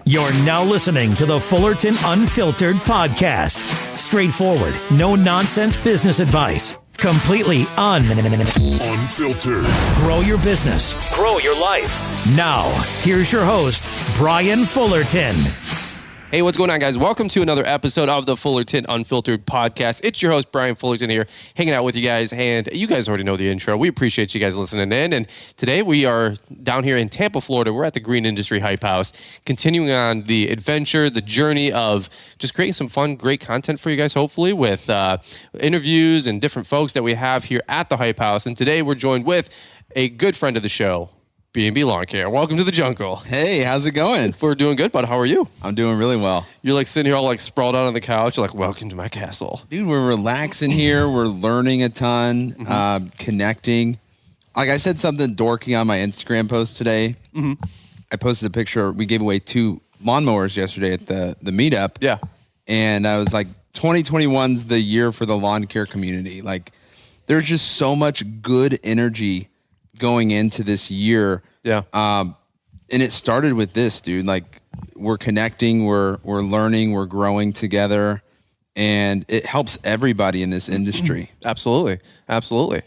You're now listening to the Fullerton Unfiltered podcast. Straightforward, no nonsense business advice. Completely unfiltered. Grow your business. Grow your life. Now, here's your host, Brian Fullerton. Hey, what's going on, guys? Welcome to another episode of the Fullerton Unfiltered podcast. It's your host, Brian Fullerton here, hanging out with you guys. And you guys already know the intro. We appreciate you guys listening in. And today we are down here in Tampa, Florida. We're at the Green Industry Hype House, continuing on the adventure, the journey of just creating some fun, great content for you guys, hopefully, with interviews and different folks that we have here at the Hype House. And today we're joined with a good friend of the show, B&B Lawn Care. Welcome to the jungle. Hey, how's it going? We're doing good, bud. How are you? I'm doing really well. You're like sitting here all like sprawled out on the couch. You're like, welcome to my castle. Dude, we're relaxing here. We're learning a ton, connecting. Like I said something dorky on my Instagram post today. I posted a picture. We gave away 2 lawnmowers yesterday at the meetup. Yeah. And I was like, 2021's the year for the lawn care community. Like, there's just so much good energy going into this year. Yeah. And it started with this, dude. Like, we're connecting, we're learning, we're growing together, and it helps everybody in this industry. Absolutely. Absolutely.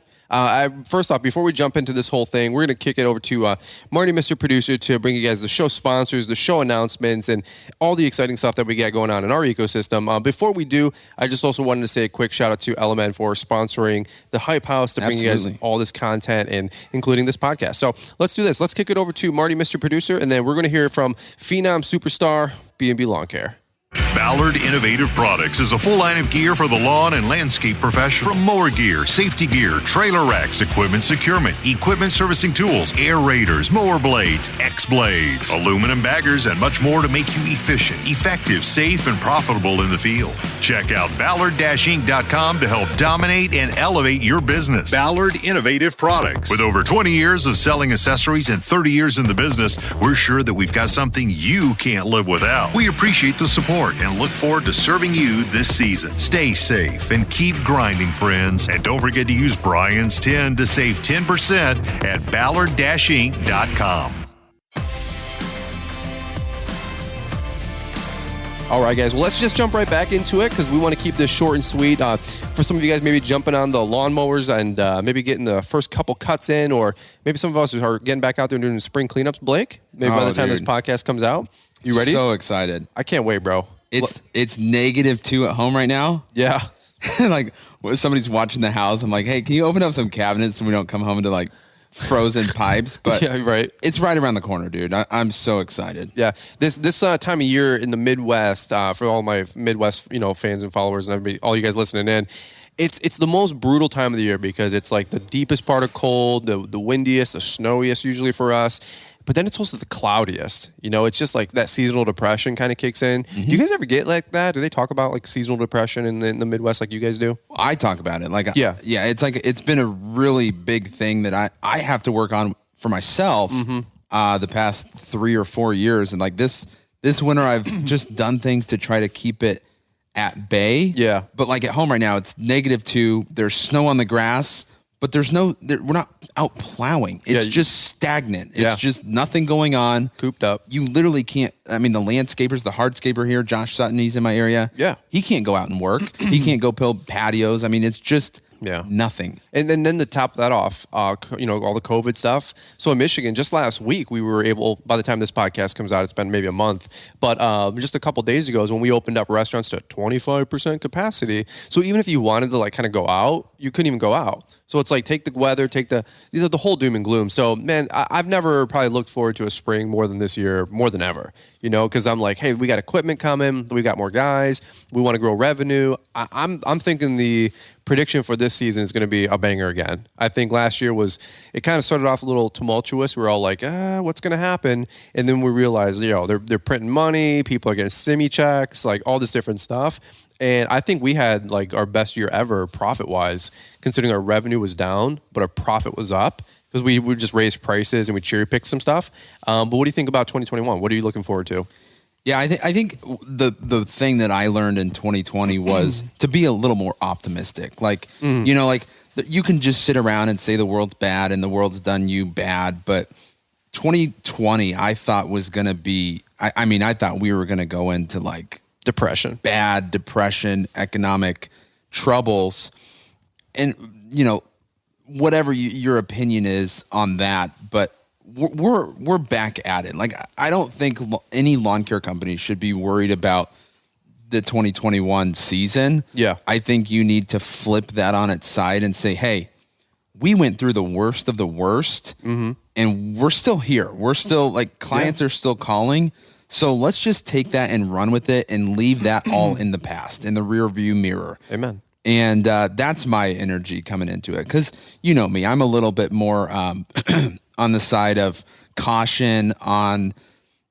First off, before we jump into this whole thing, we're going to kick it over to Marty, Mr. Producer, to bring you guys the show sponsors, the show announcements, and all the exciting stuff that we got going on in our ecosystem. Before we do, I just also wanted to say a quick shout out to Element for sponsoring the Hype House to bring you guys all this content, and including this podcast. So let's do this. Let's kick it over to Marty, Mr. Producer, and then we're going to hear from Phenom Superstar, B&B Lawn Care. Ballard Innovative Products is a full line of gear for the lawn and landscape professional. From mower gear, safety gear, trailer racks, equipment securement, equipment servicing tools, aerators, mower blades, X-blades, aluminum baggers, and much more to make you efficient, effective, safe, and profitable in the field. Check out Ballard-Inc.com to help dominate and elevate your business. Ballard Innovative Products. With over 20 years of selling accessories and 30 years in the business, we're sure that we've got something you can't live without. We appreciate the support and look forward to serving you this season. Stay safe and keep grinding, friends. And don't forget to use Brian's 10 to save 10% at Ballard-Inc.com. All right, guys. Well, let's just jump right back into it because we want to keep this short and sweet. For some of you guys, maybe jumping on the lawnmowers and maybe getting the first couple cuts in, or maybe some of us are getting back out there and doing spring cleanups. Blake, maybe by the time this podcast comes out. You ready? So excited. I can't wait, bro. It's -2 at home right now. Yeah. Like, when somebody's watching the house, I'm like, hey, can you open up some cabinets so we don't come home to like frozen pipes? But yeah, right. It's right around the corner, dude. I'm so excited. Yeah. This time of year in the Midwest, for all my Midwest, fans and followers and everybody, all you guys listening in, it's the most brutal time of the year because it's like the deepest part of cold, the windiest, the snowiest usually for us. But then it's also the cloudiest. It's just like that seasonal depression kind of kicks in. Do you guys ever get like that? Do they talk about like seasonal depression in the Midwest like you guys do? I talk about it. Like, yeah. It's like, it's been a really big thing that I have to work on for myself the past 3 or 4 years. And like this winter, I've just done things to try to keep it at bay. Yeah. But like at home right now, it's -2. There's snow on the grass. But we're not out plowing. It's just stagnant. It's just nothing going on. Cooped up. You literally can't. I mean, the landscapers, the hardscaper here, Josh Sutton, he's in my area. Yeah. He can't go out and work. He can't go build patios. I mean, it's just nothing. And then to top that off, all the COVID stuff. So in Michigan, just last week, we were able, by the time this podcast comes out, it's been maybe a month, but just a couple days ago is when we opened up restaurants to 25% capacity. So even if you wanted to like kind of go out, you couldn't even go out. So it's like, take the weather, these are the whole doom and gloom. So man, I've never probably looked forward to a spring more than this year, more than ever, because I'm like, hey, we got equipment coming. We got more guys. We want to grow revenue. I'm thinking the prediction for this season is going to be a banger again. I think last year it kind of started off a little tumultuous. We're all like, what's going to happen? And then we realized, they're printing money. People are getting stimmy checks, like all this different stuff. And I think we had like our best year ever profit-wise, considering our revenue was down, but our profit was up because we would just raise prices and we cherry-pick some stuff. But what do you think about 2021? What are you looking forward to? Yeah, I think the thing that I learned in 2020 was to be a little more optimistic. Like, you can just sit around and say the world's bad and the world's done you bad, but 2020 I thought was going to be I mean, I thought we were going to go into like bad depression, economic troubles, and whatever your opinion is on that, but we're back at it. Like, I don't think any lawn care company should be worried about the 2021 season. Yeah. I think you need to flip that on its side and say, hey, we went through the worst of the worst, and we're still here. We're still, like, clients are still calling. So let's just take that and run with it and leave that all in the past, in the rear view mirror. Amen. And that's my energy coming into it. Because you know me, I'm a little bit more on the side of caution on,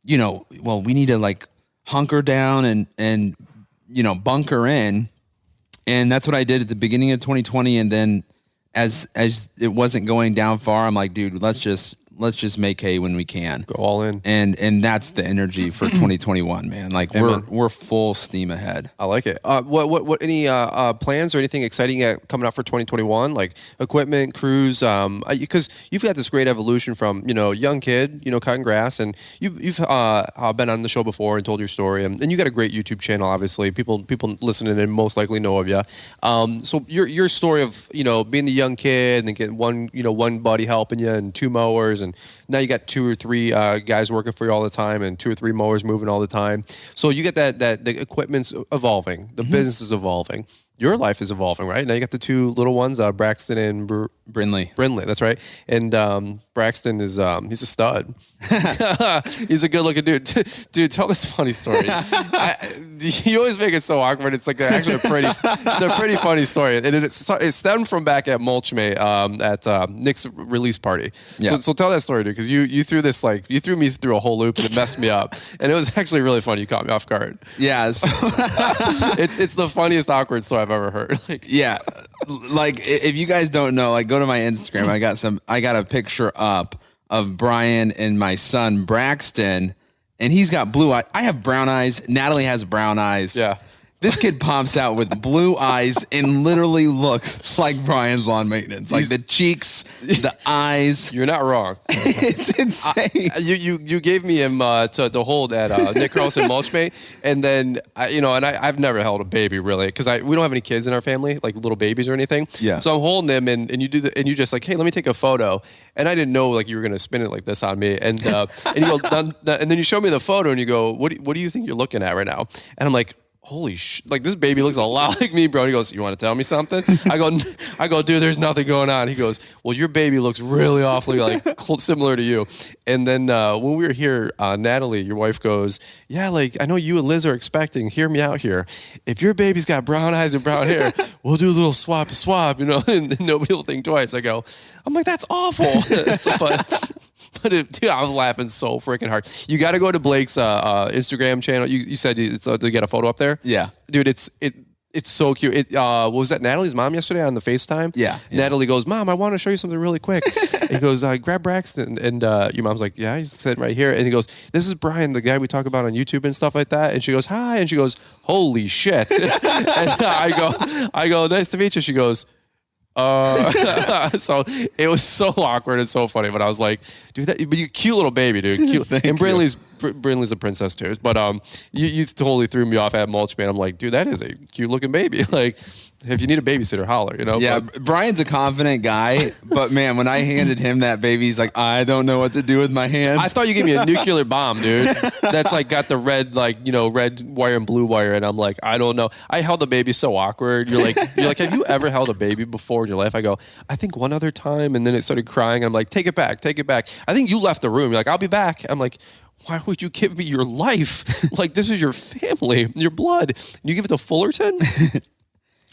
well, we need to like hunker down and bunker in. And that's what I did at the beginning of 2020. And then as it wasn't going down far, I'm like, dude, let's just make hay when we can. Go all in. And that's the energy for 2021, man. Like, we're full steam ahead. I like it. What any plans or anything exciting coming up for 2021? Like equipment, crews, because you've got this great evolution from, young kid, cutting grass, and you've been on the show before and told your story, and you got a great YouTube channel, obviously. People listening and most likely know of you. So your story of, being the young kid and then getting one buddy helping you and 2 mowers, and now you got 2 or 3 guys working for you all the time and 2 or 3 mowers moving all the time. So you get that the equipment's evolving, the business is evolving. Your life is evolving, right? Now you got the 2 little ones, Braxton and Brindley. That's right. And Braxton is he's a stud. He's a good looking dude. Dude, tell this funny story. You always make it so awkward. It's like actually a pretty funny story. And it stemmed from back at Mulchmate at Nick's release party. Yeah. So tell that story, dude, because you threw me through a whole loop and it messed me up. And it was actually really funny. You caught me off guard. Yeah. It's the funniest awkward story I've ever heard. Yeah. Like, if you guys don't know, like, go to my Instagram. I got a picture up of Brian and my son Braxton, and he's got blue eyes. I have brown eyes. Natalie has brown eyes. Yeah. This kid pomps out with blue eyes and literally looks like Brian's lawn maintenance. Like the cheeks, the eyes. You're not wrong. It's insane. You gave me him to hold at Nick Carlson Mulchmate, and then I've never held a baby really because we don't have any kids in our family, like little babies or anything. Yeah. So I'm holding him, and you you just like, hey, let me take a photo, and I didn't know like you were gonna spin it like this on me, and and you go, and then you show me the photo, and you go, what do you think you're looking at right now? And I'm like, holy like this baby looks a lot like me, bro. And he goes, you want to tell me something? I go, dude, there's nothing going on. He goes, well, your baby looks really awfully like similar to you. And then when we were here, Natalie, your wife, goes, yeah, like I know you and Liz are expecting. Hear me out here. If your baby's got brown eyes and brown hair, we'll do a little swap, and nobody will think twice. I'm like, that's awful. But dude, I was laughing so freaking hard. You got to go to Blake's Instagram channel. You said it's to get a photo up there. Yeah, dude, it's so cute. What was that Natalie's mom yesterday on the FaceTime? Yeah. Natalie goes, Mom, I want to show you something really quick. He goes, grab Braxton, and your mom's like, yeah, he's sitting right here. And he goes, this is Brian, the guy we talk about on YouTube and stuff like that. And she goes, hi, and she goes, holy shit. And I go, nice to meet you. She goes, so it was so awkward and so funny, but I was like, dude, but you cute little baby, dude. Cute. And Brindley's a princess too. But you totally threw me off at Mulchmate. I'm like, dude, that is a cute looking baby. Like, if you need a babysitter, holler, Yeah, but Brian's a confident guy, but man, when I handed him that baby, he's like, I don't know what to do with my hands. I thought you gave me a nuclear bomb, dude. That's like got the red, red wire and blue wire, and I'm like, I don't know. I held the baby so awkward. You're like, have you ever held a baby before in your life? I go, I think one other time, and then it started crying. I'm like, take it back. I think you left the room. You're like, I'll be back. I'm like, why would you give me your life? Like, this is your family, your blood. You give it to Fullerton?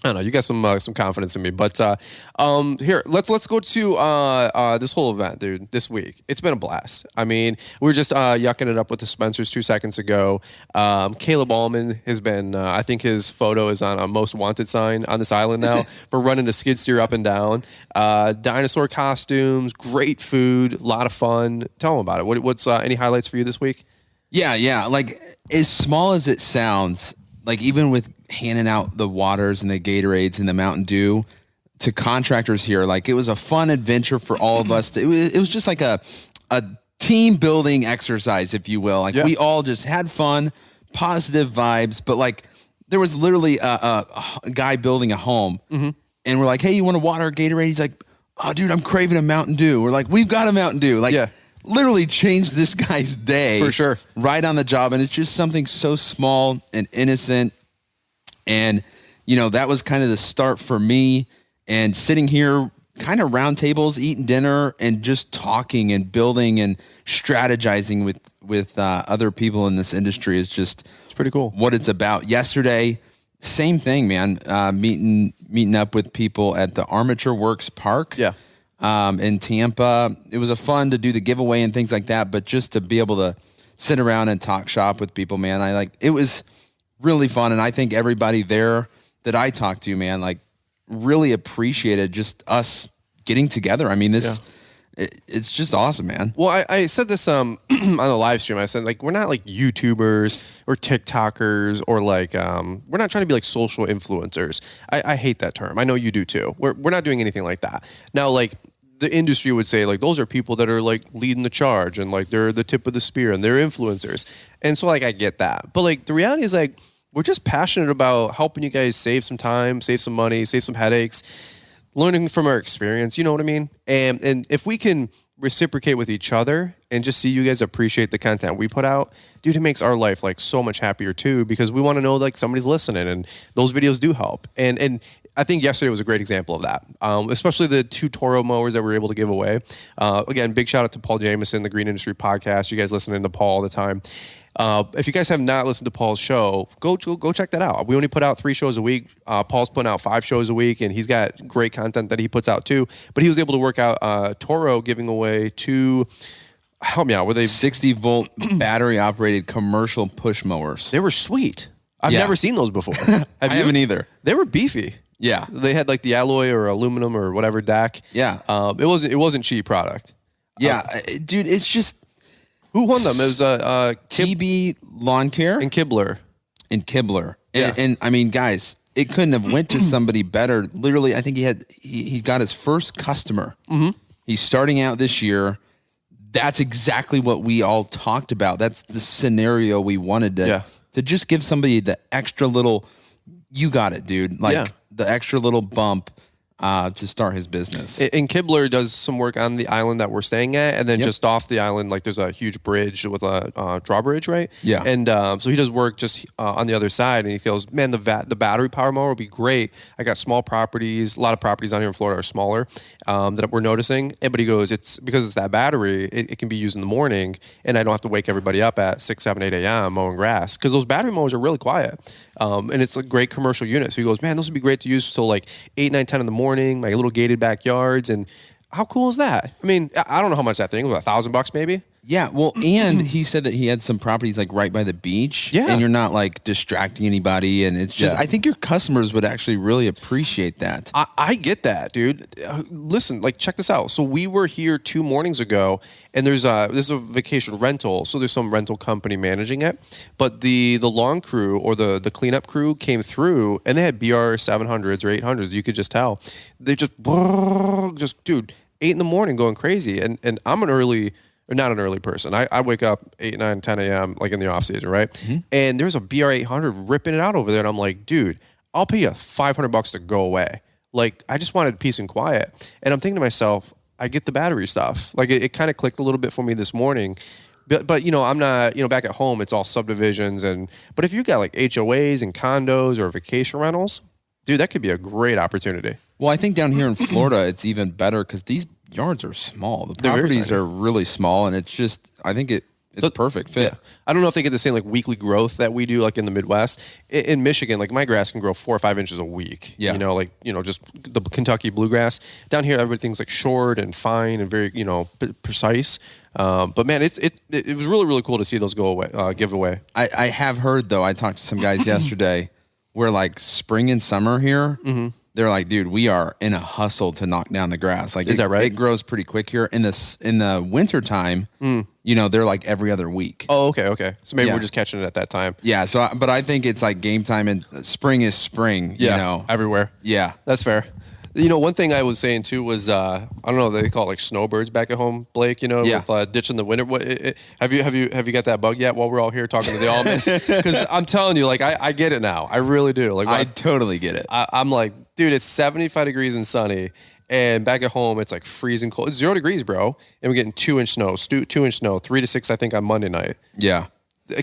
I don't know. You got some confidence in me, but here, let's go to this whole event, dude. This week, it's been a blast. I mean, we were just yucking it up with the Spencers 2 seconds ago. Caleb Allman has been, I think his photo is on a most wanted sign on this island now for running the skid steer up and down. Dinosaur costumes, great food, a lot of fun. Tell them about it. What's any highlights for you this week? Yeah. Like, as small as it sounds, like even with handing out the waters and the Gatorades and the Mountain Dew to contractors here, like it was a fun adventure for all of us. It was just like a team building exercise, if you will. Like we all just had fun, positive vibes, but like there was literally a guy building a home and we're like, hey, you want a water or Gatorade? He's like, oh dude, I'm craving a Mountain Dew. We're like, we've got a Mountain Dew. Like literally changed this guy's day. For sure. Right on the job. And it's just something so small and innocent. And, you know, that was kind of the start for me. And sitting here kind of round tables, eating dinner, and just talking and building and strategizing with other people in this industry is just it's pretty cool. What it's about. Yesterday, same thing, man. Meeting up with people at the Armature Works Park. Yeah. In Tampa. It was fun to do the giveaway and things like that, but just to be able to sit around and talk shop with people, man, it was really fun. And I think everybody there that I talked to, man, like really appreciated just us getting together. I mean, it's just awesome, man. Well, I said this on the live stream. I said, like, we're not like YouTubers or TikTokers or like we're not trying to be like social influencers. I hate that term. I know you do too. We're not doing anything like that. Now, like the industry would say, like, those are people that are like leading the charge and like they're the tip of the spear and they're influencers. And so like I get that. But like the reality is like we're just passionate about helping you guys save some time, save some money, save some headaches, learning from our experience, you know what I mean? And if we can reciprocate with each other and just see you guys appreciate the content we put out, dude, it makes our life like so much happier too, because we want to know like somebody's listening and those videos do help. And I think yesterday was a great example of that, especially the 2 Toro mowers that we were able to give away. Again, big shout out to Paul Jameson, the Green Industry Podcast. You guys listening to Paul all the time. If you guys have not listened to Paul's show, go check that out. We only put out 3 shows a week. Paul's putting out 5 shows a week, and he's got great content that he puts out too. But he was able to work out Toro giving away 2. Help me out. Were they 60-volt battery operated commercial push mowers? They were sweet. I've never seen those before. I haven't either. They were beefy. Yeah, they had like the alloy or aluminum or whatever deck. Yeah, it wasn't cheap product. Yeah, dude, it's just. Who won them? It was TB Lawn Care and Kibler. And I mean, guys, it couldn't have went to somebody better. Literally, I think he got his first customer. Mm-hmm. He's starting out this year. That's exactly what we all talked about. That's the scenario we wanted to just give somebody the extra little. You got it, dude. Like the extra little bump. To start his business. And Kibler does some work on the island that we're staying at, and then just off the island, like there's a huge bridge with a drawbridge, right? Yeah. And so he does work just on the other side, and he goes, man, the battery power mower will be great. I got small properties. A lot of properties down here in Florida are smaller that we're noticing. But he goes, it's because it's that battery, it can be used in the morning, and I don't have to wake everybody up at 6, 7, 8 a.m. mowing grass, because those battery mowers are really quiet. And it's a great commercial unit. So he goes, man, those would be great to use till like 8, 9, 10 in the morning, my little gated backyards. And how cool is that? I mean, I don't know how much that thing was, $1,000 maybe. Yeah, well, and he said that he had some properties like right by the beach, and you're not like distracting anybody, and it's just I think your customers would actually really appreciate that. I get that, dude. Listen, like check this out. So we were here 2 mornings ago, and this is a vacation rental, so there's some rental company managing it, but the lawn crew or the cleanup crew came through, and they had BR 700s or 800s. You could just tell they just dude 8 in the morning going crazy, and I'm not an early person. I wake up 8, 9, 10 a.m. like in the off season, right? Mm-hmm. And there's a BR 800 ripping it out over there, and I'm like, dude, I'll pay you $500 to go away. Like, I just wanted peace and quiet. And I'm thinking to myself, I get the battery stuff. Like, it kind of clicked a little bit for me this morning. But you know, I'm not, back at home, it's all subdivisions. But if you got like HOAs and condos or vacation rentals, dude, that could be a great opportunity. Well, I think down here in Florida, it's even better because these yards are small. The properties are really small, and it's just, I think it's perfect fit. Yeah. I don't know if they get the same like weekly growth that we do like in the Midwest. In Michigan, like my grass can grow 4 or 5 inches a week. Yeah. Just the Kentucky bluegrass. Down here, everything's like short and fine and very, precise. But man, it was really, really cool to see those go away, give away. I have heard though, I talked to some guys yesterday where like spring and summer here, they're like, dude, we are in a hustle to knock down the grass. Like, is that right? It grows pretty quick here. In the winter time, they're like every other week. Oh, okay. So maybe we're just catching it at that time. Yeah. So, but I think it's like game time, and spring is spring. Yeah, everywhere. Yeah, that's fair. You know, one thing I was saying too was I don't know, they call it like snowbirds back at home, Blake. You know, with ditching the winter. Have you got that bug yet? While we're all here talking to the Almas, because I'm telling you, like I get it now. I really do. Like I totally get it. I'm like, dude, it's 75 degrees and sunny, and back at home it's like freezing cold. It's 0 degrees, bro, and we're getting 2-inch snow, 2-inch snow, 3 to 6, I think, on Monday night. Yeah,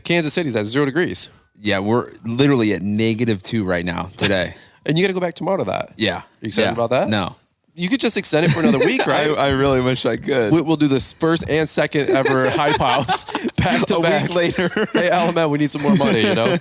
Kansas City's at 0 degrees. Yeah, we're literally at -2 right now today. And you got to go back tomorrow to that. Yeah. Are you excited about that? No. You could just extend it for another week, right? I really wish I could. We'll do this first and second ever Hype House back to back. A week later. Hey, Alaman, we need some more money, you know?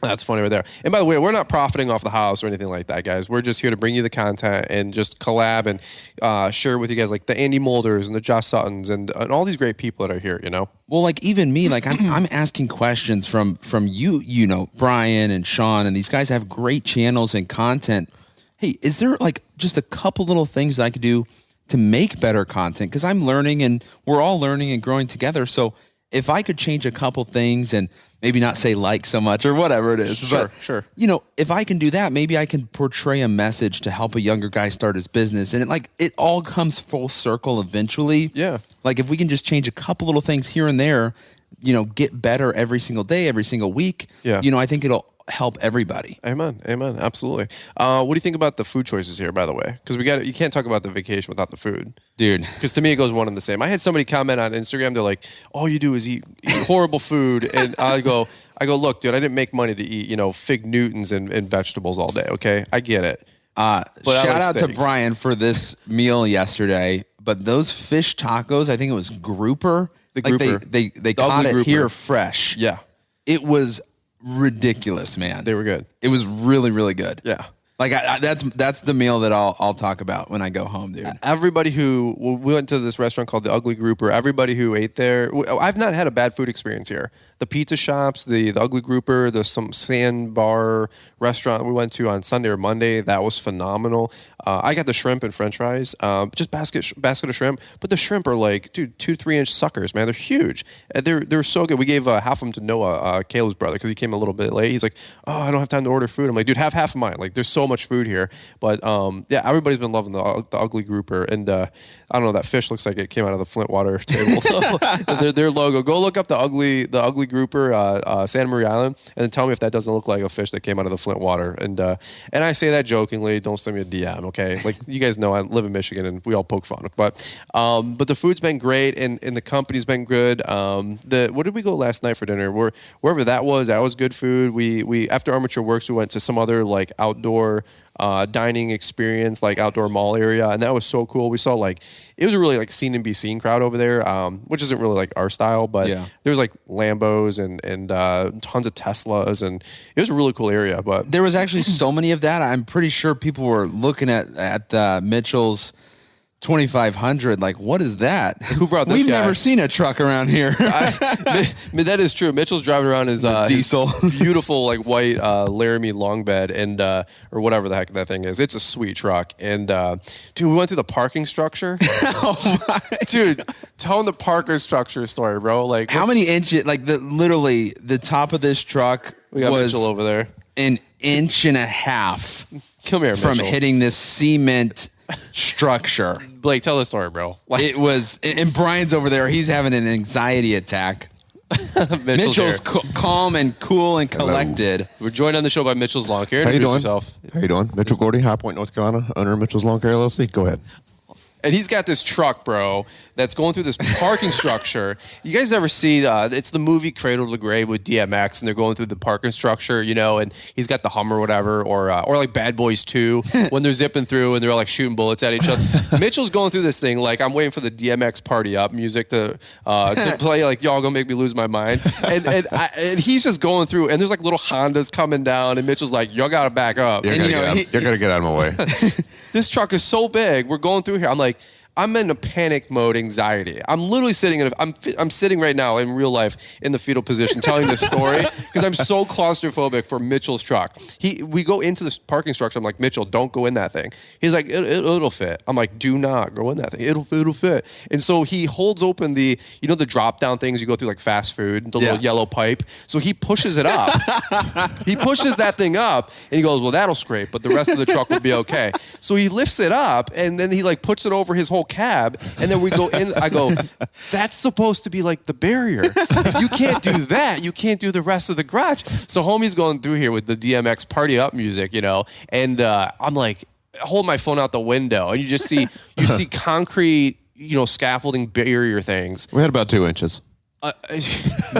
That's funny right there. And by the way, we're not profiting off the house or anything like that, guys. We're just here to bring you the content and just collab and share with you guys like the Andy Mulders and the Josh Suttons and all these great people that are here, you know? Well, like even me, like I'm asking questions from you know, Brian and Sean, and these guys have great channels and content. Hey, is there like just a couple little things that I could do to make better content? Because I'm learning and we're all learning and growing together. So if I could change a couple things and maybe not say like so much or whatever it is. Sure. You know, if I can do that, maybe I can portray a message to help a younger guy start his business. And it all comes full circle eventually. Yeah. Like if we can just change a couple little things here and there, you know, get better every single day, every single week. Yeah. You know, I think it'll help everybody. Amen. Absolutely. What do you think about the food choices here, by the way? Because you can't talk about the vacation without the food. Dude. Because to me, it goes one and the same. I had somebody comment on Instagram. They're like, all you do is eat horrible food. And I go, look, dude, I didn't make money to eat, you know, fig Newtons and vegetables all day. Okay. I get it. But shout out to Brian for this meal yesterday. But those fish tacos, I think it was grouper. The grouper. They caught it here fresh. Yeah. It was ridiculous, man. They were good. It was really, really good. Yeah. Like that's the meal that I'll talk about when I go home, dude. Everybody we went to this restaurant called the Ugly Grouper. Everybody who ate there, I've not had a bad food experience here. The pizza shops, the Ugly Grouper, some sandbar restaurant we went to on Sunday or Monday, that was phenomenal. I got the shrimp and French fries, just basket of shrimp. But the shrimp are like, dude, 2 to 3 inch suckers, man. They're huge. They're so good. We gave half of them to Noah, Caleb's brother, because he came a little bit late. He's like, oh, I don't have time to order food. I'm like, dude, have half of mine. Like, there's so much food here. But yeah, everybody's been loving the Ugly Grouper, and I don't know, that fish looks like it came out of the Flint water table. their logo. Go look up the ugly Grouper, Santa Maria Island, and then tell me if that doesn't look like a fish that came out of the Flint water. And I say that jokingly. Don't send me a DM, okay? Like, you guys know I live in Michigan and we all poke fun. But the food's been great and the company's been good. Where did we go last night for dinner? Wherever that was good food. We after Armature Works, we went to some other like outdoor dining experience, like outdoor mall area, and that was so cool. We saw it was a really like seen and be seen crowd over there, which isn't really like our style, but there was like Lambos and tons of Teslas, and it was a really cool area. But there was actually so many of that. I'm pretty sure people were looking at Mitchell's 2500. Like, what is that? Who brought this? We've never seen a truck around here. That is true. Mitchell's driving around his diesel, his beautiful like white Laramie long bed and or whatever the heck that thing is. It's a sweet truck. And dude, we went through the parking structure. Oh my, dude, tell him the parking structure story, bro. Like, how many inches? Like literally the top of this truck we got was Mitchell over there, 1.5 inches. Come here, from Mitchell. hitting this cement structure. Blake, tell the story, bro. It was, and Brian's over there. He's having an anxiety attack. Mitchell's calm and cool and collected. Hello. We're joined on the show by Mitchell's Lawn Care. How you doing? Yourself. How you doing? Mitchell Gordy, High Point, North Carolina, owner of Mitchell's Lawn Care LLC. Go ahead. And he's got this truck, bro, that's going through this parking structure. You guys ever see, it's the movie Cradle to the Grave with DMX, and they're going through the parking structure, you know, and he's got the Hummer or whatever, or like Bad Boys 2, when they're zipping through and they're all like shooting bullets at each other. Mitchell's going through this thing, like, I'm waiting for the DMX Party Up music to play, like, y'all gonna make me lose my mind. And he's just going through, and there's like little Hondas coming down, and Mitchell's like, y'all gotta back up. You're gonna get out of my way. This truck is so big. We're going through here. I'm like, I'm in a panic mode, anxiety. I'm literally sitting I'm sitting right now in real life in the fetal position telling this story because I'm so claustrophobic for Mitchell's truck. We go into this parking structure. I'm like, Mitchell, don't go in that thing. He's like, it'll fit. I'm like, do not go in that thing. It'll fit. And so he holds open the drop down things you go through like fast food, the little yellow pipe. So he pushes it up. He pushes that thing up and he goes, well, that'll scrape, but the rest of the truck will be okay. So he lifts it up and then he like puts it over his whole cab. And then we go in. I go, that's supposed to be like the barrier. If you can't do that, you can't do the rest of the garage. So homie's going through here with the DMX party up music, and I'm like, hold my phone out the window and you just see concrete, scaffolding barrier things. We had about 2 inches.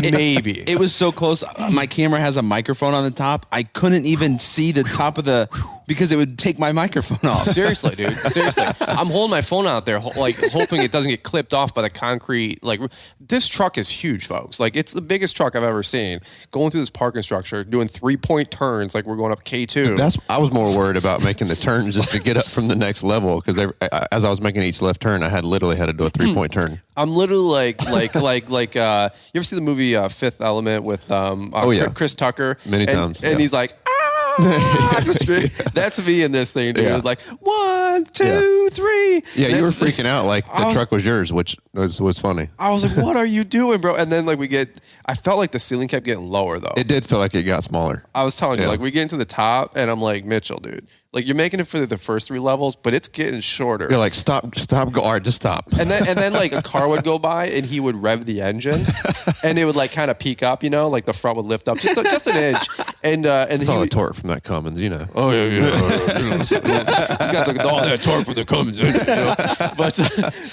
Maybe. It was so close. My camera has a microphone on the top. I couldn't even see the top of because it would take my microphone off. Seriously, dude. Seriously. I'm holding my phone out there, like hoping it doesn't get clipped off by the concrete. Like, this truck is huge, folks. Like, it's the biggest truck I've ever seen. Going through this parking structure, doing 3-point turns like we're going up K2. I was more worried about making the turns just to get up from the next level because as I was making each left turn, I literally had to do a 3-point turn. I'm literally like you ever see the movie Fifth Element with Chris Tucker? Many times. And he's like, that's me in this thing, dude. Yeah. Like 1, 2, 3. Yeah, you were freaking out like the truck was yours, which was funny. I was like, what are you doing, bro? And then I felt like the ceiling kept getting lower though. It did feel like it got smaller. I was telling you, like we get into the top and I'm like, Mitchell, dude, like you're making it for the first 3 levels, but it's getting shorter. You're like, stop, go, all right, just stop. And then like a car would go by and he would rev the engine and it would like kind of peak up, like the front would lift up just an inch. And saw the torque from that Cummins, Oh yeah, he's got like all that torque from the Cummins,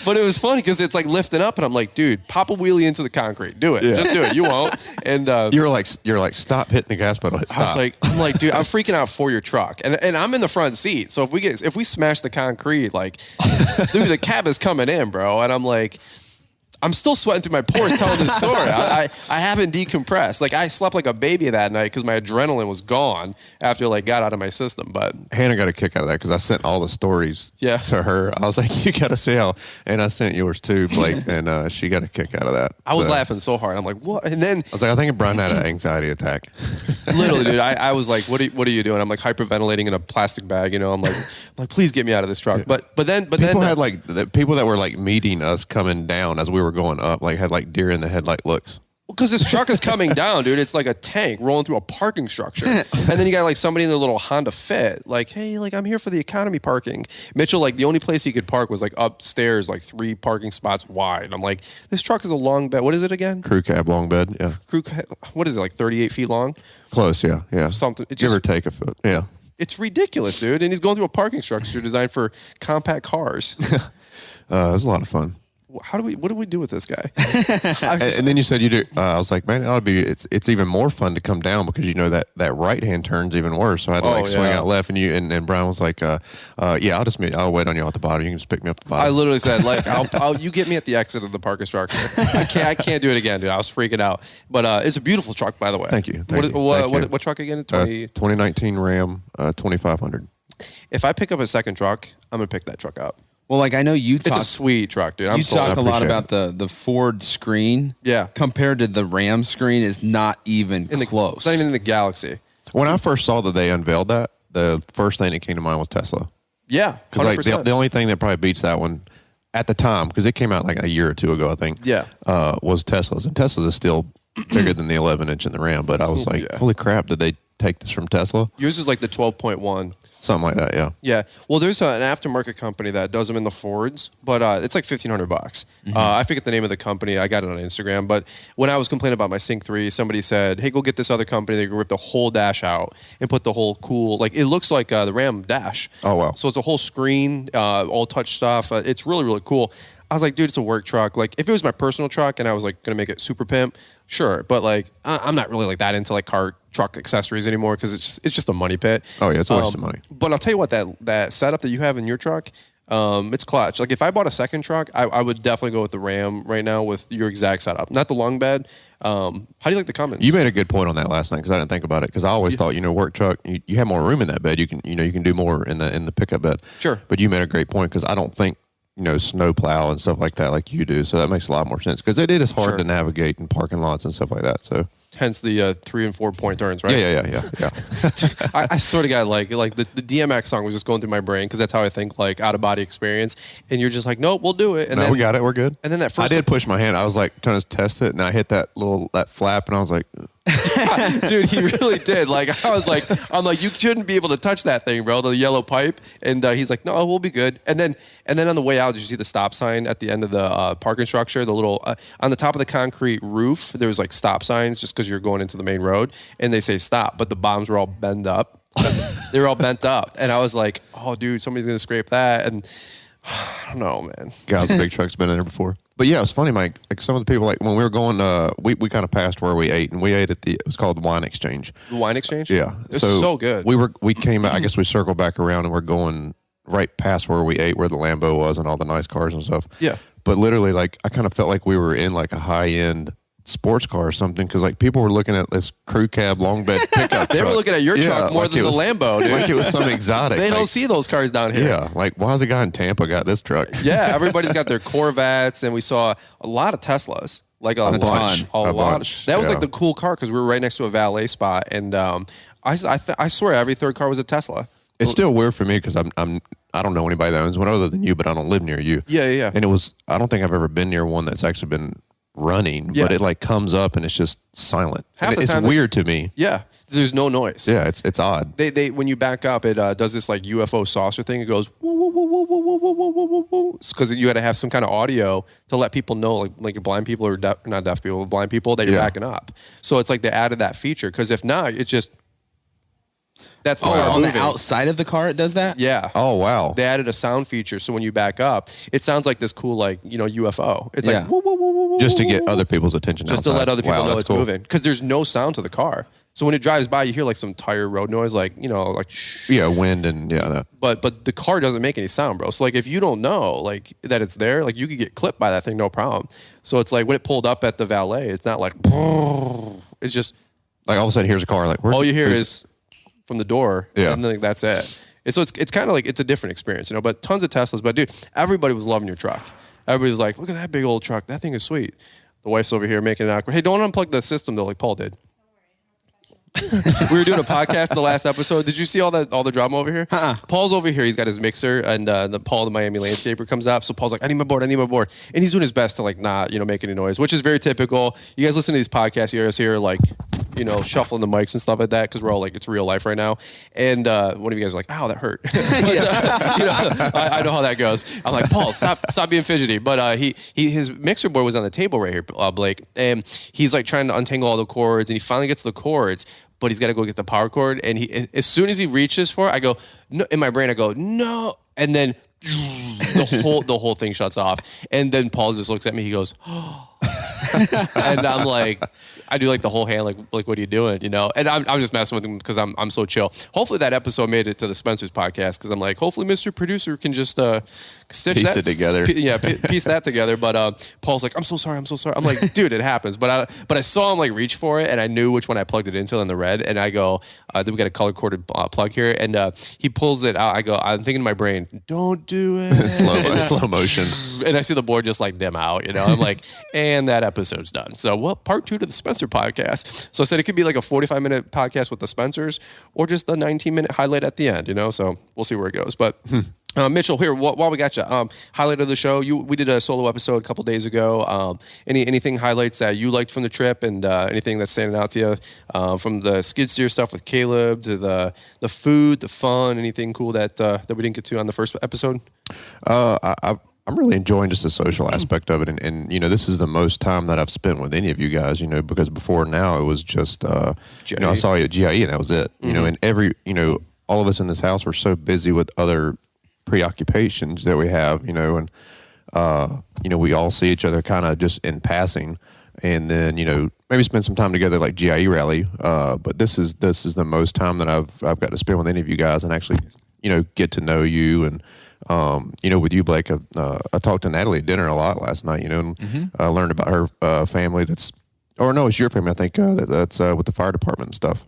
But it was funny because it's like lifting up, and I'm like, dude, pop a wheelie into the concrete, do it, just do it, you won't. And you're like, stop hitting the gas pedal, stop. I'm like, dude, I'm freaking out for your truck, and I'm in the front seat, so if we smash the concrete, like, dude, the cab is coming in, bro, and I'm like. I'm still sweating through my pores telling this story. I haven't decompressed. Like, I slept like a baby that night because my adrenaline was gone after got out of my system. But Hannah got a kick out of that because I sent all the stories to her. I was like, you got to see how, and I sent yours too, Blake, and she got a kick out of that. I was laughing so hard. I'm like, what? And then I was like, I think Brian had an anxiety attack. Literally, dude. I was like, what are you doing? I'm like hyperventilating in a plastic bag. I'm like, please get me out of this truck. But then people had the people that were meeting us coming down as we were going up, had deer in the headlight looks. Because this truck is coming down, dude. It's like a tank rolling through a parking structure. And then you got somebody in their little Honda Fit, hey, I'm here for the economy parking. Mitchell, the only place he could park was upstairs, 3 parking spots wide. I'm like, this truck is a long bed. What is it again? Crew cab, long bed, yeah. What is it, 38 feet long? Close, yeah. Something. Give or take a foot, yeah. It's ridiculous, dude. And he's going through a parking structure designed for compact cars. It was a lot of fun. What do we do with this guy? And then you said you do. I was like, man, it ought to be. It's even more fun to come down because that right hand turn's even worse. So I had to swing out left, and Brian was like, yeah, I'll wait on you at the bottom. You can just pick me up at the bottom. I literally said you get me at the exit of the parking structure. I can't do it again, dude. I was freaking out. But it's a beautiful truck, by the way. Thank you. What truck again? 2019 Ram 2500. If I pick up a second truck, I'm gonna pick that truck up. Well, I know you talk. It's a sweet truck, dude. You talk a lot about the Ford screen. Yeah. Compared to the Ram screen is not even close. It's not even in the Galaxy. When I first saw that they unveiled that, the first thing that came to mind was Tesla. Yeah, because the only thing that probably beats that one at the time, because it came out a year or 2 ago, I think. Yeah. Was Tesla's, and Tesla's is still bigger than the 11-inch in the Ram. But I was like, holy crap, did they take this from Tesla? Yours is the 12.1. Something like that, yeah. Yeah. Well, there's an aftermarket company that does them in the Fords, but it's $1,500. Mm-hmm. I forget the name of the company. I got it on Instagram. But when I was complaining about my Sync 3, somebody said, hey, go get this other company. They can rip the whole dash out and put the whole cool, it looks like the Ram dash. Oh, wow. So it's a whole screen, all touch stuff. It's really, really cool. I was like, dude, it's a work truck. If it was my personal truck and I was going to make it super pimp, sure. But I'm not really that into car truck accessories anymore because it's just a money pit. Oh yeah, it's a waste of money. But I'll tell you what, that setup that you have in your truck, it's clutch. If I bought a second truck, I would definitely go with the Ram right now with your exact setup, not the long bed. How do you like the Cummins? You made a good point on that last night because I didn't think about it because I always thought work truck you have more room in that bed. You can do more in the pickup bed. Sure. But you made a great point because I don't think snow plow and stuff like that, like you do. So that makes a lot more sense because it is hard to navigate in parking lots and stuff like that. So hence the 3 and 4 point turns, right? Yeah. I swear to God, like the DMX song was just going through my brain because that's how I think, like out of body experience. And you're just like, nope, we'll do it. And then we got it, we're good. And then that first, I did push my hand. I was like trying to test it, and I hit that flap, and I was like, dude, he really did. Like I'm like, you shouldn't be able to touch that thing, bro. The yellow pipe. And he's like, no, we'll be good. And then on the way out, did you see the stop sign at the end of the parking structure? The little on the top of the concrete roof, there was like stop signs just because you're going into the main road, and they say stop, but the bombs were all bent up. They were all bent up, and I was like, oh, dude, somebody's gonna scrape that. And I don't know, man. Guys, the big truck's been in there before. But yeah, it was funny, Mike. Like some of the people, like when we were going, we kind of passed where we ate, and we ate at it was called the Wine Exchange. The Wine Exchange? Yeah. It's so good. We came, I guess we circled back around, and we're going right past where we ate, where the Lambo was and all the nice cars and stuff. Yeah. But literally, like, I kind of felt like we were in like a high-end sports car or something, because like people were looking at this crew cab long bed pickup They truck. were looking at your truck more than the Lambo, dude. Like it was something exotic. They don't see those cars down here. Yeah, like why has a guy in Tampa got this truck? Yeah, everybody's got their Corvettes, and we saw a lot of Teslas. Like a lot. That was like the cool car because we were right next to a valet spot, and I swear every third car was a Tesla. It's still weird for me because I don't know anybody that owns one other than you, but I don't live near you. Yeah. And I don't think I've ever been near one that's actually been running, but it like comes up and it's just silent. It's weird to me. Yeah. There's no noise. Yeah, it's odd. They when you back up, it does this like UFO saucer thing. It goes woo woo woo woo woo woo woo woo woo, because you got to have some kind of audio to let people know, like blind people or not deaf people, but blind people that you're backing up. So it's like they added that feature because if not, it just that's on the outside of the car it does that? Yeah. Oh wow. They added a sound feature, so when you back up, it sounds like this cool like UFO. It's like woo, woo, woo, woo, woo, just to get other people's attention. Just outside. to let other people know it's cool. moving, because there's no sound to the car. So when it drives by, you hear like some tire road noise, like like shh. Yeah, wind and that. But the car doesn't make any sound, bro. So like if you don't know like that it's there, like you could get clipped by that thing, no problem. So it's like when it pulled up at the valet, it's not like it's just like all of a sudden here's a car, like all you hear is from the door, and then that's it. And so it's kind of like it's a different experience, but tons of Teslas. But dude, everybody was loving your truck. Everybody was like, look at that big old truck. That thing is sweet. The wife's over here making it awkward. Hey, don't unplug the system though, like Paul did. We were doing a podcast in the last episode. Did you see all the drama over here? Paul's over here. He's got his mixer, and Paul, the Miami landscaper, comes up. So Paul's like, I need my board. And he's doing his best to like not make any noise, which is very typical. You guys listen to these podcasts, you hear us here like shuffling the mics and stuff like that because we're all like, it's real life right now. And one of you guys are like, ow, that hurt. I know how that goes. I'm like, Paul, stop being fidgety. But his mixer board was on the table right here, Blake, and he's like trying to untangle all the cords, and he finally gets the cords. But he's got to go get the power cord, and as soon as he reaches for it, I go, no, in my brain, I go, no, and then the whole thing shuts off, and then Paul just looks at me, he goes, oh. And I'm like, I do like the whole hand, like what are you doing, And I'm just messing with him because I'm so chill. Hopefully that episode made it to the Spencer's podcast because I'm like, hopefully Mr. Producer can just stitch piece that it together. Piece that together. But Paul's like, I'm so sorry. I'm like, dude, it happens. But I saw him like reach for it, and I knew which one I plugged it into in the red. And I go, then we got a color coded plug here, and he pulls it out. I go, I'm thinking in my brain, don't do it. slow motion. And I see the board just like dim out. I'm like, and that episode's done. So part 2 to the Spencer podcast. So I said it could be like a 45-minute podcast with the Spencers, or just the 19-minute highlight at the end. So we'll see where it goes. But Mitchell, here while we got you, highlight of the show. We did a solo episode a couple days ago. Anything highlights that you liked from the trip, and anything that's standing out to you from the skid steer stuff with Caleb to the food, the fun, anything cool that we didn't get to on the first episode? I'm really enjoying just the social aspect of it, and this is the most time that I've spent with any of you guys, because before now it was just I saw you at GIE and that was it, and all of us in this house were so busy with other preoccupations that we have, and we all see each other kind of just in passing, and then maybe spend some time together like GIE rally, but this is the most time that I've got to spend with any of you guys and actually get to know you. And with you, Blake, I talked to Natalie at dinner a lot last night, and I learned about her family it's your family, I think, that's with the fire department and stuff.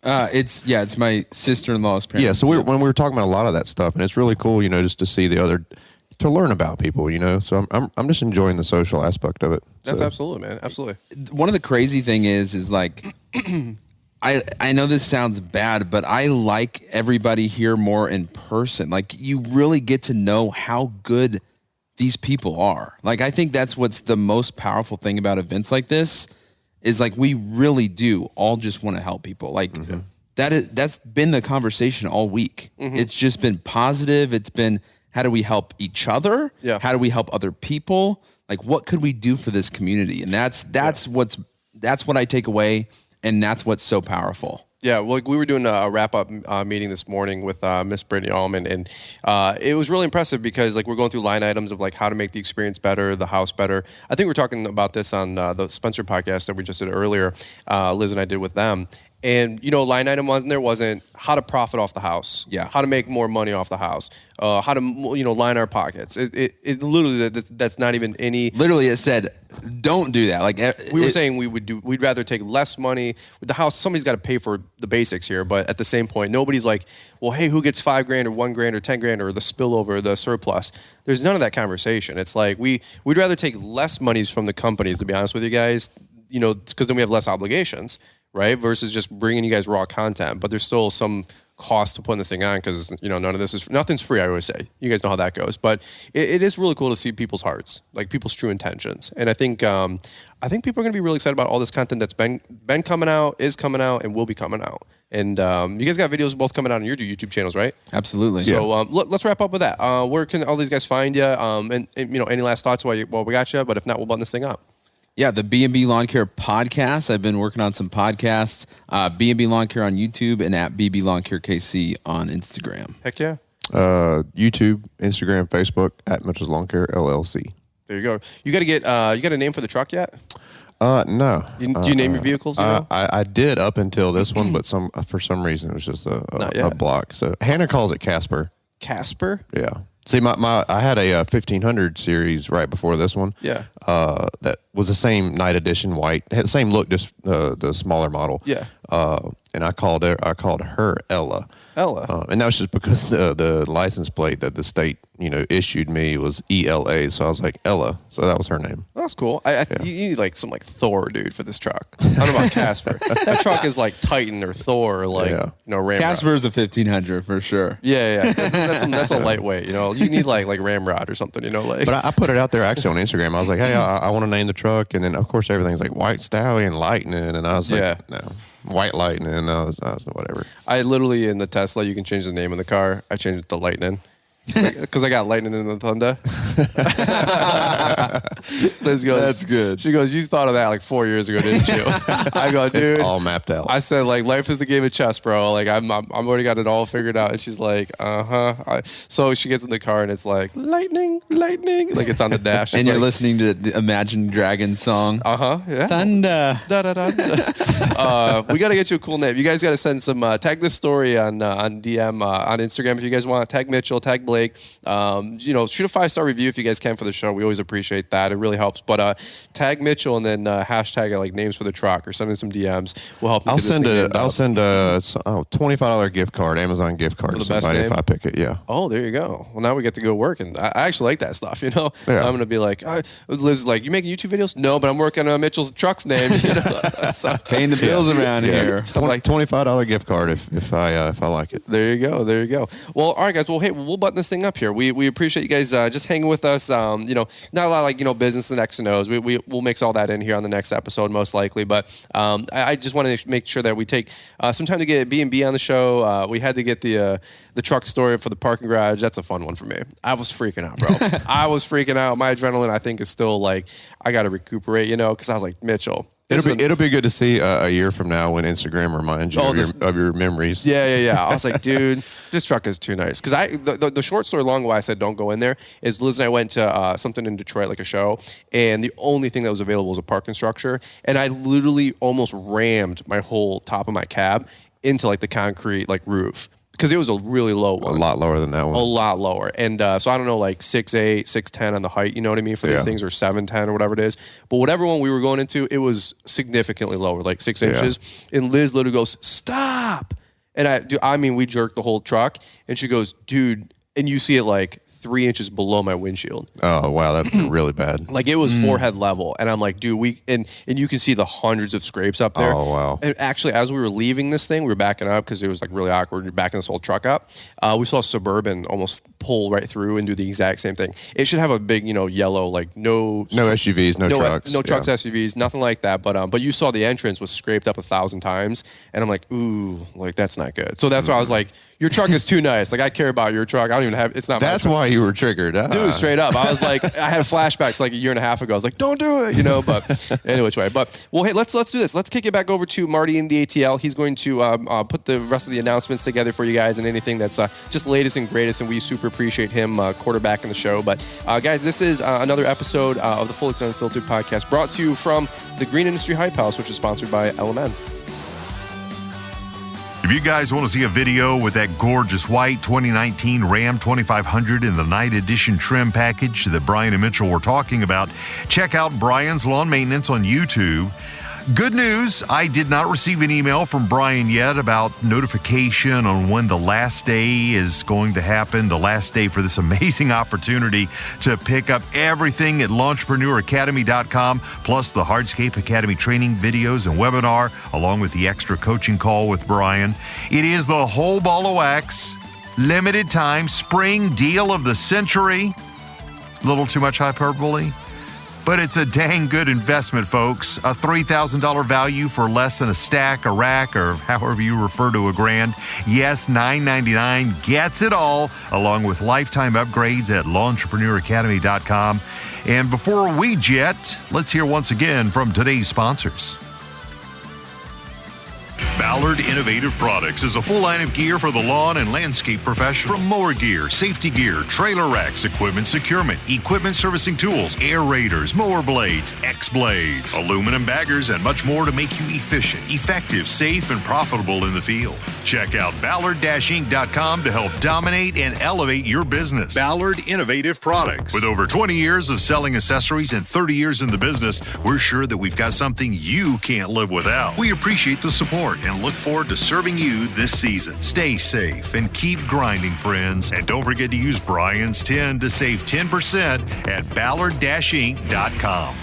It's my sister-in-law's parents. Yeah, so when we were talking about a lot of that stuff, and it's really cool, just to see the other to learn about people, So I'm just enjoying the social aspect of it. That's so. absolutely, man. Absolutely. One of the crazy thing is like, I know this sounds bad, but I like everybody here more in person. Like, you really get to know how good these people are. Like, I think that's what's the most powerful thing about events like this is like, we really do all just want to help people. Like that's been the conversation all week. It's just been positive. It's been, how do we help each other? Yeah. How do we help other people? Like, what could we do for this community? And that's what I take away. And that's what's so powerful. Yeah, well, we were doing a wrap-up meeting this morning with Miss Brittany Allman, and it was really impressive because, like, we're going through line items of, like, how to make the experience better, the house better. I think we're talking about this on the Spencer podcast that we just did earlier, Liz and I did with them. And, line item wasn't how to profit off the house. Yeah. How to make more money off the house. How to, line our pockets. It literally, that's not even any. Literally, it said, don't do that. Like, we were saying we'd rather take less money with the house. Somebody's got to pay for the basics here. But at the same point, nobody's like, well, hey, who gets $5,000 or $1,000 or $10,000 or the spillover, the surplus? There's none of that conversation. It's like, we'd rather take less monies from the companies, to be honest with you guys, because then we have less obligations. Right, versus just bringing you guys raw content, but there's still some cost to putting this thing on because nothing's free. I always say, you guys know how that goes, but it is really cool to see people's hearts, like people's true intentions, and I think people are going to be really excited about all this content that's been coming out, is coming out, and will be coming out. And you guys got videos both coming out on your YouTube channels, right? Absolutely. So let's wrap up with that. Where can all these guys find you? And any last thoughts while we got you? But if not, we'll button this thing up. Yeah, the B&B Lawn Care podcast. I've been working on some podcasts. B&B Lawn Care on YouTube and at BB Lawn Care KC on Instagram. Heck yeah. YouTube, Instagram, Facebook at Mitchell's Lawn Care LLC. There you go. You got to get you got a name for the truck yet? No. Do you name your vehicles? I did up until this one, but for some reason it was just a block. So Hannah calls it Casper. Casper? Yeah. See, I had a 1500 series right before this one. Yeah. That was the same night edition white. It had the same look, just the smaller model. Yeah. And I called her Ella. Ella. And that was just because the license plate that the state issued me was ELA, so I was like Ella. So that was her name. That's cool. You need like some Thor dude for this truck. I don't know about Casper. That truck is like Titan or Thor or Ramrod. Casper is a 1500 for sure. Yeah. That's a lightweight. You need like Ramrod or something. But I put it out there actually on Instagram. I was like, hey, I want to name the truck, and then of course everything's like White Stallion Lightning, and I was like, no. White Lightning, and I was whatever. I literally, in the Tesla, you can change the name of the car. I changed it to Lightning. Because I got lightning in the thunder. Liz goes, that's good. She goes, you thought of that like 4 years ago, didn't you? I go, dude. It's all mapped out. I said, like, life is a game of chess, bro. Like, I'm already got it all figured out. And she's like, so she gets in the car and it's like, lightning. Like, it's on the dash. And you're listening to the Imagine Dragons song. Yeah. Thunder. We got to get you a cool name. You guys got to send some, tag this story on DM on Instagram if you guys want. Tag Mitchell, tag Blake. Shoot a 5-star review if you guys can for the show. We always appreciate that. It really helps. But tag Mitchell and then hashtag like names for the truck or send in some DMs. We'll help you. I'll send a $25 gift card, Amazon gift card to somebody if I pick it. Yeah. Oh, there you go. Well, now we get to go work, and I actually like that stuff. Yeah. I'm gonna be like, Liz is like, you making YouTube videos? No, but I'm working on Mitchell's truck's name. So, paying the bills around here. $25 gift card if I like it. There you go. Well, all right, guys. Well, hey, we'll button this thing up here. We appreciate you guys just hanging with us. Not a lot like business and X and O's. We'll mix all that in here on the next episode most likely. But I just want to make sure that we take some time to get B&B on the show. We had to get the truck story for the parking garage. That's a fun one for me. I was freaking out, bro. I was freaking out. My adrenaline, I think, is still like I got to recuperate. Because I was like, Mitchell. It'll be good to see a year from now when Instagram reminds you of your memories. Yeah. I was like, dude, this truck is too nice. Because the short story long why I said don't go in there is Liz and I went to something in Detroit, like a show, and the only thing that was available was a parking structure, and I literally almost rammed my whole top of my cab into like the concrete like roof. Because it was a really low one. A lot lower than that one. A lot lower. And so I don't know, like 6'8", 6'10" on the height, you know what I mean, for these things, or 7'10" or whatever it is. But whatever one we were going into, it was significantly lower, like 6 inches. And Liz literally goes, stop. And we jerked the whole truck. And she goes, dude, and you see it like 3 inches below my windshield. Oh, wow. That's really bad. Like, it was forehead level. And I'm like, dude, and you can see the hundreds of scrapes up there. Oh, wow. And actually, as we were leaving this thing, we were backing up because it was like really awkward. We're backing this whole truck up. We saw a Suburban almost pull right through and do the exact same thing. It should have a big, yellow, like no SUVs, no trucks. No trucks, SUVs, nothing like that. But you saw the entrance was scraped up 1,000 times. And I'm like, ooh, like that's not good. So that's why I was like, your truck is too nice. Like, I care about your truck. I don't even have, it's not my truck. That's why you were triggered. Dude, straight up. I was like, I had a flashback to like a year and a half ago. I was like, don't do it, but anyway, which way. But, well, hey, let's do this. Let's kick it back over to Marty in the ATL. He's going to put the rest of the announcements together for you guys and anything that's just latest and greatest, and we super appreciate him quarterbacking the show. But, guys, this is another episode of the Fullerton Unfiltered podcast brought to you from the Green Industry Hype House, which is sponsored by LMN. If you guys want to see a video with that gorgeous white 2019 Ram 2500 in the night edition trim package that Brian and Mitchell were talking about, check out Brian's Lawn Maintenance on YouTube. Good news, I did not receive an email from Brian yet about notification on when the last day is going to happen, the last day for this amazing opportunity to pick up everything at LaunchpreneurAcademy.com, plus the Hardscape Academy training videos and webinar, along with the extra coaching call with Brian. It is the whole ball of wax, limited time spring deal of the century. A little too much hyperbole? But it's a dang good investment, folks. A $3,000 value for less than a stack, a rack, or however you refer to a grand. Yes, $9.99 gets it all, along with lifetime upgrades at LaunchpreneurAcademy.com. And before we jet, let's hear once again from today's sponsors. Ballard Innovative Products is a full line of gear for the lawn and landscape professional. From mower gear, safety gear, trailer racks, equipment securement, equipment servicing tools, aerators, mower blades, X-blades, aluminum baggers, and much more to make you efficient, effective, safe, and profitable in the field. Check out Ballard-Inc.com to help dominate and elevate your business. Ballard Innovative Products. With over 20 years of selling accessories and 30 years in the business, we're sure that we've got something you can't live without. We appreciate the support and look forward to serving you this season. Stay safe and keep grinding, friends. And don't forget to use Brian's 10 to save 10% at Ballard-Inc.com.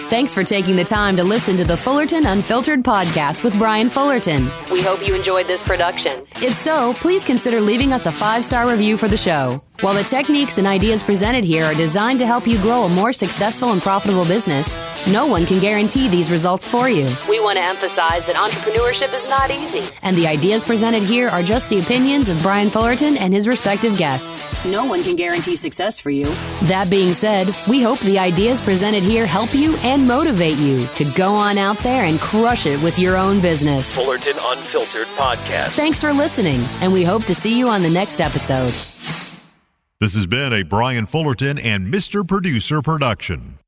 Thanks for taking the time to listen to the Fullerton Unfiltered podcast with Brian Fullerton. We hope you enjoyed this production. If so, please consider leaving us a 5-star review for the show. While the techniques and ideas presented here are designed to help you grow a more successful and profitable business, no one can guarantee these results for you. We want to emphasize that entrepreneurship is not easy, and the ideas presented here are just the opinions of Brian Fullerton and his respective guests. No one can guarantee success for you. That being said, we hope the ideas presented here help you and motivate you to go on out there and crush it with your own business. Fullerton Unfiltered Podcast. Thanks for listening, and we hope to see you on the next episode. This has been a Brian Fullerton and Mr. Producer production.